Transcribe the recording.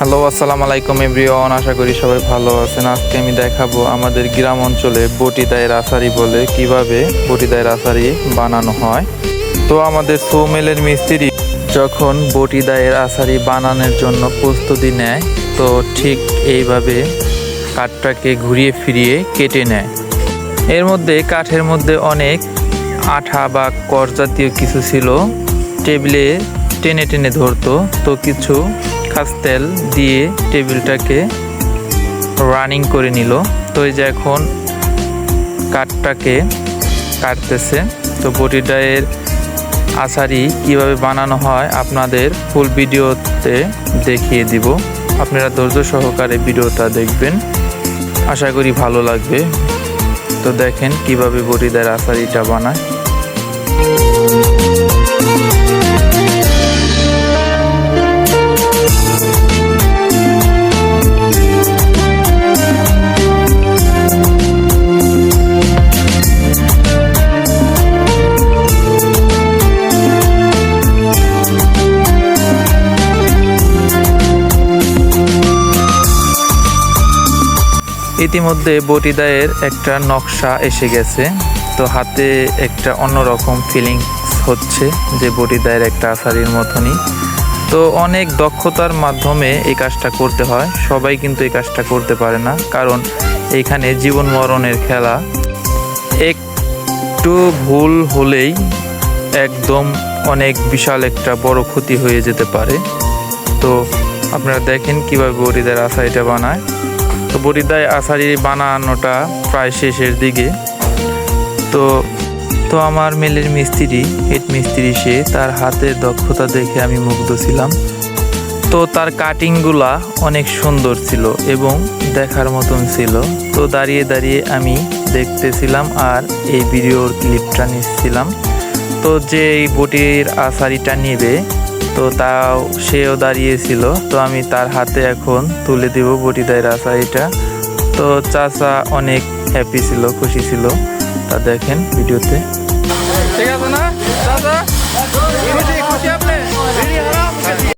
Hello, আসসালামু আলাইকুম everyone. আশা করি সবাই ভালো আছেন। আজকে আমি দেখাবো আমাদের গ্রাম অঞ্চলে বটিদায়ের আচারি বলে কিভাবে বটিদায়ের আচারি বানানো হয়। তো আমাদের সৌমিলের মিস্ত্রি যখন বটিদায়ের আচারি বানানোর জন্য প্রস্তুতি নেয়, তো ঠিক এইভাবে কাঠটাকে ঘুরিয়ে ফিরিয়ে কেটে নেয়। এর মধ্যে কাঠের মধ্যে অনেক আঠা বা কর জাতীয় কিছু ছিল, টেবিলে টেনে টেনে ধরতো। তো কিছু খাসতেল দিয়ে টেবিলটাকে রানিং করে নিল। তো এই যে এখন কাঠটাকে কাটতেছে। তো বটিদায়ের আচারি কিভাবে বানানো হয় আপনাদের ফুল ভিডিওতে দেখিয়ে দিব। আপনারা ধৈর্য সহকারে ভিডিওটা দেখবেন, আশা করি ভালো লাগবে। তো দেখেন কিভাবে বটিদায়ের আচারিটা বানায়। ইতিমধ্যে বটিদায়ের একটা নকশা এসে গেছে। তো হাতে একটা অন্যরকম ফিলিংস হচ্ছে যে বটিদায়ের একটা আচারির মতনই। তো অনেক দক্ষতার মাধ্যমে এই কাজটা করতে হয়। সবাই কিন্তু এই কাজটা করতে পারে না, কারণ এইখানে জীবন মরণের খেলা। একটু ভুল হলেই একদম অনেক বিশাল একটা বড় ক্ষতি হয়ে যেতে পারে। তো আপনারা দেখেন কীভাবে বটিদায়ের আচারিটা বানায়। তো বটিদায় আচারি বানানোটা প্রায় শেষের দিকে। তো আমার মেলের মিস্ত্রি, হেড মিস্ত্রি, সে তার হাতের দক্ষতা দেখে আমি মুগ্ধ ছিলাম। তো তার কাটিংগুলা অনেক সুন্দর ছিল এবং দেখার মতন ছিল। তো দাঁড়িয়ে দাঁড়িয়ে আমি দেখতেছিলাম আর এই ভিডিওর ক্লিপটা নিচ্ছিলাম। তো যে এই বটির আচারিটা নিবে, তো তাও সেও দাঁড়িয়েছিল। তো আমি তার হাতে এখন তুলে দিব বটিদায়ের আচারিটা। তো চাচা অনেক হ্যাপি ছিল, খুশি ছিল। তা দেখেন ভিডিওতে। ঠিক আছে না চাচা? খুশি আপনি?